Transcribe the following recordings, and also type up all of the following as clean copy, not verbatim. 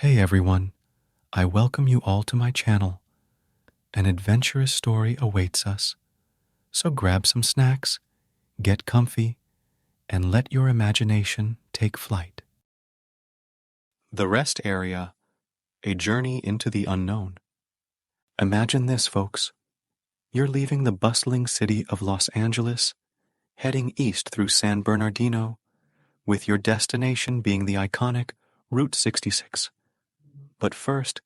Hey everyone, I welcome you all to my channel. An adventurous story awaits us, so grab some snacks, get comfy, and let your imagination take flight. The Rest Area, a journey into the unknown. Imagine this, folks. You're leaving the bustling city of Los Angeles, heading east through San Bernardino, with your destination being the iconic Route 66. But first,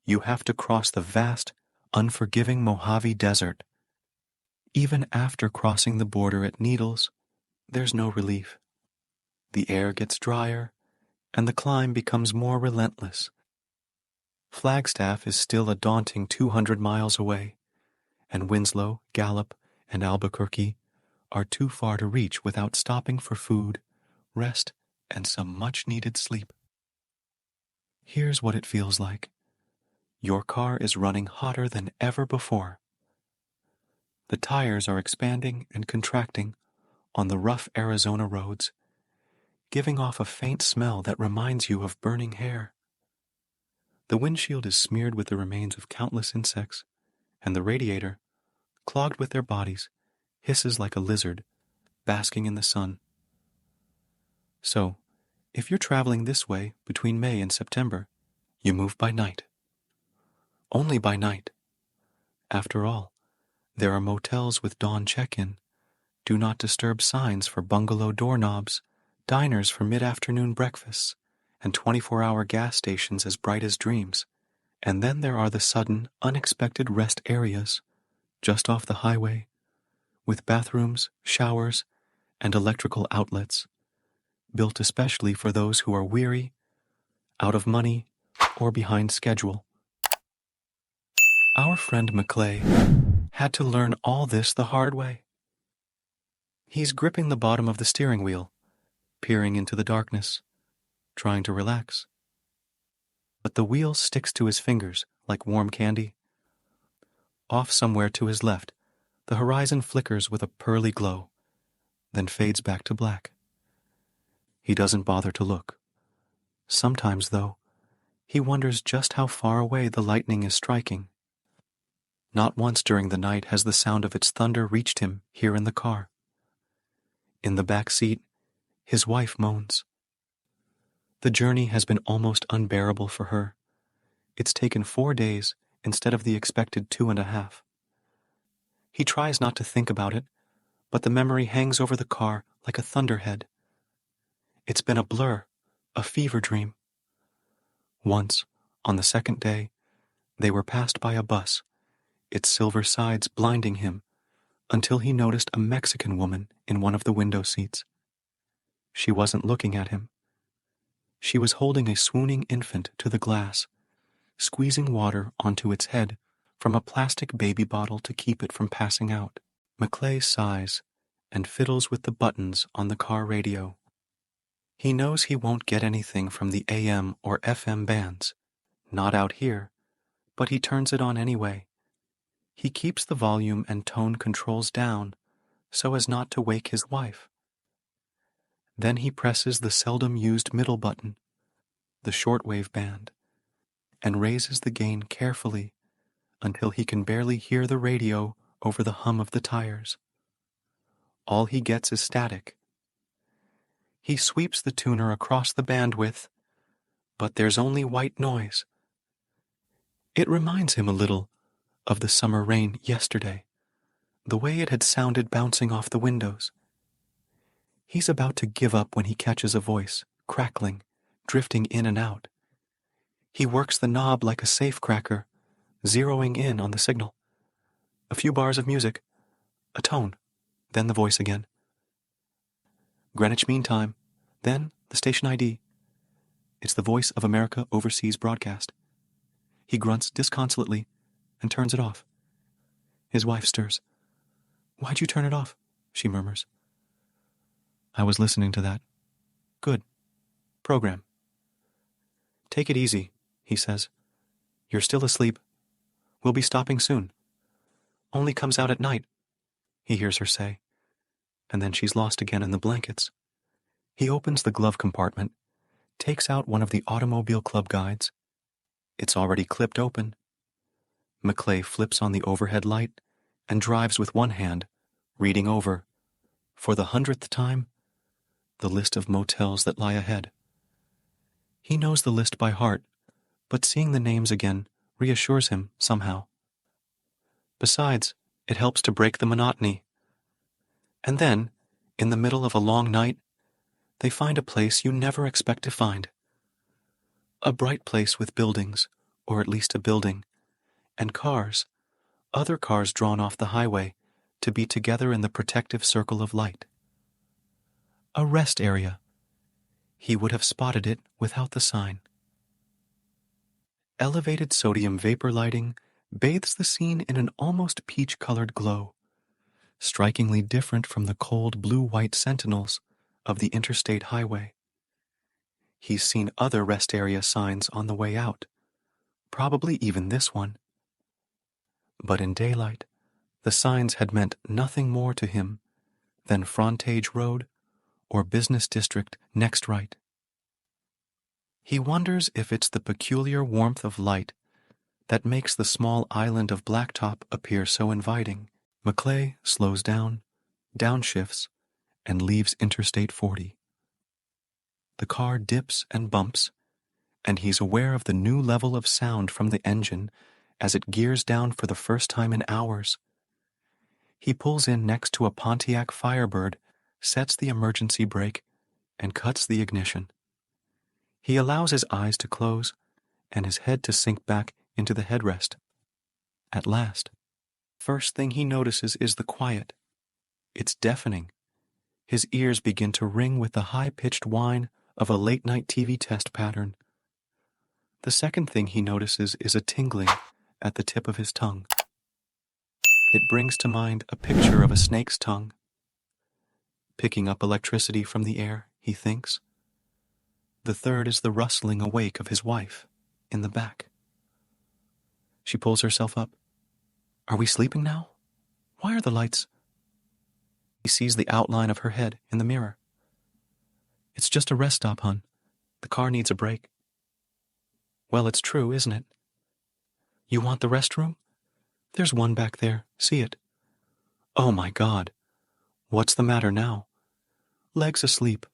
you have to cross the vast, unforgiving Mojave Desert. Even after crossing the border at Needles, there's no relief. The air gets drier, and the climb becomes more relentless. Flagstaff is still a daunting 200 miles away, and Winslow, Gallup, and Albuquerque are too far to reach without stopping for food, rest, and some much-needed sleep. Here's what it feels like. Your car is running hotter than ever before. The tires are expanding and contracting on the rough Arizona roads, giving off a faint smell that reminds you of burning hair. The windshield is smeared with the remains of countless insects, and the radiator, clogged with their bodies, hisses like a lizard, basking in the sun. So, if you're traveling this way between May and September, you move by night. Only by night. After all, there are motels with dawn check-in, do not disturb signs for bungalow doorknobs, diners for mid-afternoon breakfasts, and 24-hour gas stations as bright as dreams. And then there are the sudden, unexpected rest areas, just off the highway, with bathrooms, showers, and electrical outlets, built especially for those who are weary, out of money, or behind schedule. Our friend Maclay had to learn all this the hard way. He's gripping the bottom of the steering wheel, peering into the darkness, trying to relax. But the wheel sticks to his fingers like warm candy. Off somewhere to his left, the horizon flickers with a pearly glow, then fades back to black. He doesn't bother to look. Sometimes, though, he wonders just how far away the lightning is striking. Not once during the night has the sound of its thunder reached him here in the car. In the back seat, his wife moans. The journey has been almost unbearable for her. It's taken 4 days instead of the expected 2.5. He tries not to think about it, but the memory hangs over the car like a thunderhead. It's been a blur, a fever dream. Once, on the second day, they were passed by a bus, its silver sides blinding him, until he noticed a Mexican woman in one of the window seats. She wasn't looking at him. She was holding a swooning infant to the glass, squeezing water onto its head from a plastic baby bottle to keep it from passing out. Maclay sighs and fiddles with the buttons on the car radio. He knows he won't get anything from the AM or FM bands, not out here, but he turns it on anyway. He keeps the volume and tone controls down so as not to wake his wife. Then he presses the seldom-used middle button, the shortwave band, and raises the gain carefully until he can barely hear the radio over the hum of the tires. All he gets is static. He sweeps the tuner across the bandwidth, but there's only white noise. It reminds him a little of the summer rain yesterday, the way it had sounded bouncing off the windows. He's about to give up when he catches a voice, crackling, drifting in and out. He works the knob like a safecracker, zeroing in on the signal. A few bars of music, a tone, then the voice again. Greenwich Mean Time, then the station ID. It's the Voice of America Overseas broadcast. He grunts disconsolately and turns it off. His wife stirs. "Why'd you turn it off?" she murmurs. "I was listening to that." "Good. Program." "Take it easy," he says. "You're still asleep. We'll be stopping soon." "Only comes out at night," he hears her say, and then she's lost again in the blankets. He opens the glove compartment, takes out one of the Automobile Club guides. It's already clipped open. Maclay flips on the overhead light and drives with one hand, reading over, for the 100th time, the list of motels that lie ahead. He knows the list by heart, but seeing the names again reassures him somehow. Besides, it helps to break the monotony. And then, in the middle of a long night, they find a place you never expect to find. A bright place with buildings, or at least a building, and cars, other cars drawn off the highway to be together in the protective circle of light. A rest area. He would have spotted it without the sign. Elevated sodium vapor lighting bathes the scene in an almost peach-colored glow, strikingly different from the cold blue-white sentinels of the interstate highway. He's seen other rest area signs on the way out, probably even this one. But in daylight, the signs had meant nothing more to him than Frontage Road or Business District next right. He wonders if it's the peculiar warmth of light that makes the small island of blacktop appear so inviting. Maclay slows down, downshifts, and leaves Interstate 40. The car dips and bumps, and he's aware of the new level of sound from the engine as it gears down for the first time in hours. He pulls in next to a Pontiac Firebird, sets the emergency brake, and cuts the ignition. He allows his eyes to close and his head to sink back into the headrest. At last, first thing he notices is the quiet. It's deafening. His ears begin to ring with the high-pitched whine of a late-night TV test pattern. The second thing he notices is a tingling at the tip of his tongue. It brings to mind a picture of a snake's tongue. Picking up electricity from the air, he thinks. The third is the rustling awake of his wife in the back. She pulls herself up. Are we sleeping now? Why are the lights? He sees the outline of her head in the mirror. It's just a rest stop, hon. The car needs a break. Well, it's true, isn't it? You want the restroom? There's one back there. See it? Oh, my God. What's the matter now? Legs asleep.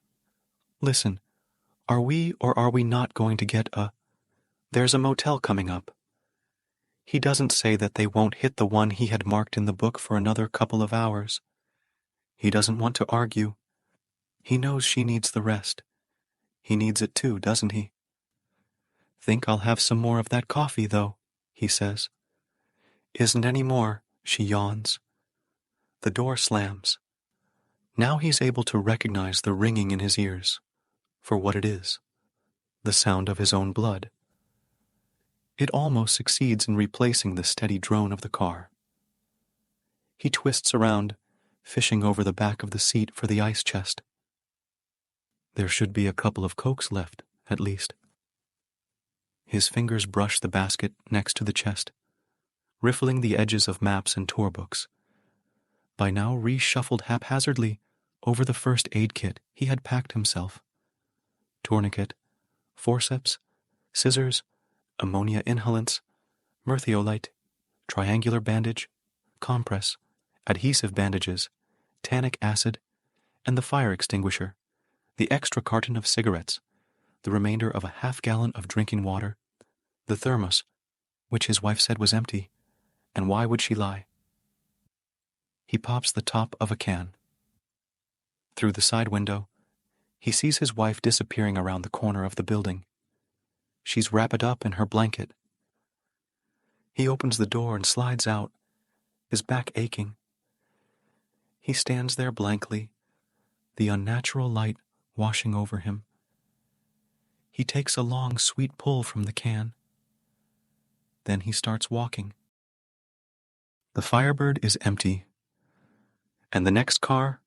Listen, are we or are we not going to get There's a motel coming up. He doesn't say that they won't hit the one he had marked in the book for another couple of hours. He doesn't want to argue. He knows she needs the rest. He needs it too, doesn't he? Think I'll have some more of that coffee, though, he says. Isn't any more, she yawns. The door slams. Now he's able to recognize the ringing in his ears for what it is, the sound of his own blood. It almost succeeds in replacing the steady drone of the car. He twists around, fishing over the back of the seat for the ice chest. There should be a couple of Cokes left, at least. His fingers brush the basket next to the chest, riffling the edges of maps and tour books, by now reshuffled haphazardly over the first aid kit he had packed himself. Tourniquet, forceps, scissors, ammonia inhalants, merthiolite, triangular bandage, compress, adhesive bandages, tannic acid, and the fire extinguisher, the extra carton of cigarettes, the remainder of a half-gallon of drinking water, the thermos, which his wife said was empty, and why would she lie? He pops the top of a can. Through the side window, he sees his wife disappearing around the corner of the building. She's wrapped up in her blanket. He opens the door and slides out, his back aching. He stands there blankly, the unnatural light washing over him. He takes a long, sweet pull from the can. Then he starts walking. The Firebird is empty. And the next car,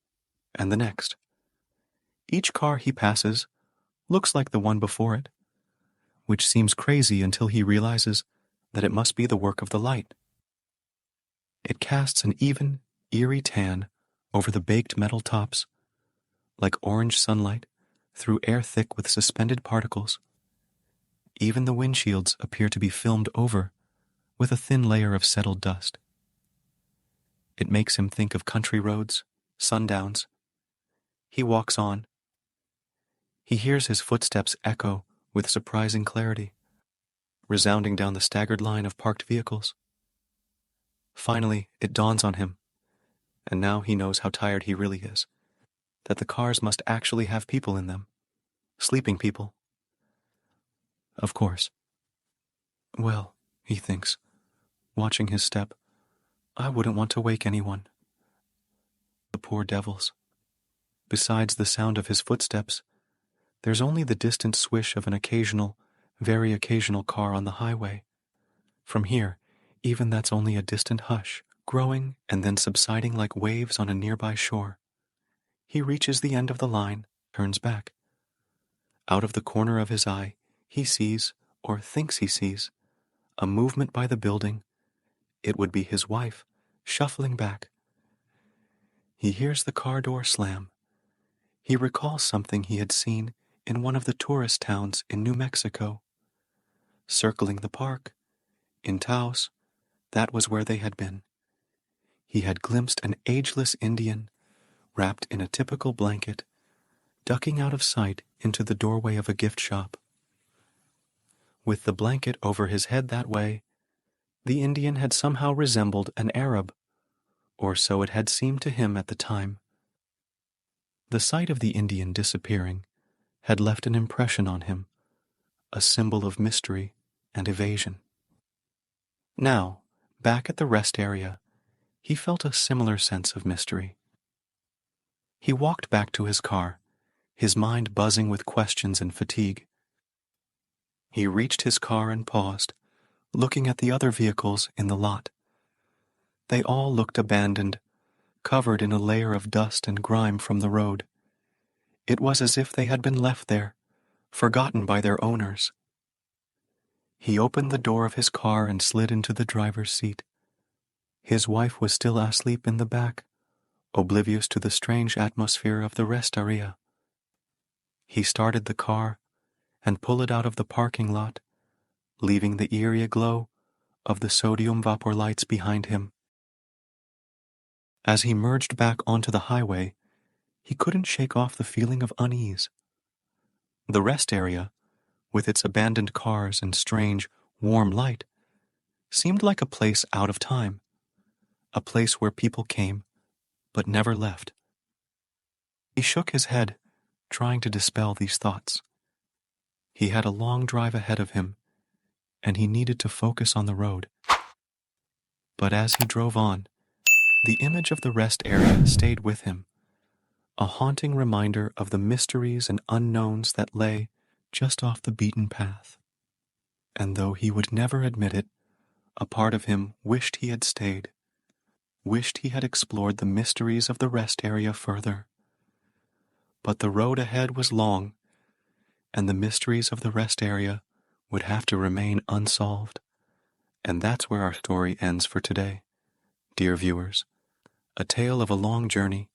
and the next. Each car he passes looks like the one before it, which seems crazy until he realizes that it must be the work of the light. It casts an even, eerie tan over the baked metal tops, like orange sunlight through air thick with suspended particles. Even the windshields appear to be filmed over with a thin layer of settled dust. It makes him think of country roads, sundowns. He walks on. He hears his footsteps echo with surprising clarity, resounding down the staggered line of parked vehicles. Finally, it dawns on him, and now he knows how tired he really is, that the cars must actually have people in them, sleeping people. Of course. Well, he thinks, watching his step, I wouldn't want to wake anyone. The poor devils. Besides the sound of his footsteps, there's only the distant swish of an occasional, very occasional car on the highway. From here, even that's only a distant hush, growing and then subsiding like waves on a nearby shore. He reaches the end of the line, turns back. Out of the corner of his eye, he sees, or thinks he sees, a movement by the building. It would be his wife, shuffling back. He hears the car door slam. He recalls something he had seen in one of the tourist towns in New Mexico. Circling the park, in Taos, that was where they had been. He had glimpsed an ageless Indian, wrapped in a typical blanket, ducking out of sight into the doorway of a gift shop. With the blanket over his head that way, the Indian had somehow resembled an Arab, or so it had seemed to him at the time. The sight of the Indian disappearing had left an impression on him, a symbol of mystery and evasion. Now, back at the rest area, he felt a similar sense of mystery. He walked back to his car, his mind buzzing with questions and fatigue. He reached his car and paused, looking at the other vehicles in the lot. They all looked abandoned, covered in a layer of dust and grime from the road. It was as if they had been left there, forgotten by their owners. He opened the door of his car and slid into the driver's seat. His wife was still asleep in the back, oblivious to the strange atmosphere of the rest area. He started the car and pulled it out of the parking lot, leaving the eerie glow of the sodium vapor lights behind him. As he merged back onto the highway, he couldn't shake off the feeling of unease. The rest area, with its abandoned cars and strange, warm light, seemed like a place out of time, a place where people came, but never left. He shook his head, trying to dispel these thoughts. He had a long drive ahead of him, and he needed to focus on the road. But as he drove on, the image of the rest area stayed with him, a haunting reminder of the mysteries and unknowns that lay just off the beaten path. And though he would never admit it, a part of him wished he had stayed, wished he had explored the mysteries of the rest area further. But the road ahead was long, and the mysteries of the rest area would have to remain unsolved. And that's where our story ends for today, dear viewers. A tale of a long journey,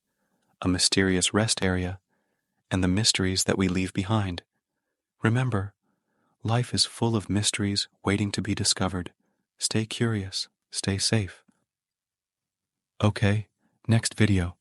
a mysterious rest area, and the mysteries that we leave behind. Remember, life is full of mysteries waiting to be discovered. Stay curious, stay safe. Okay, next video.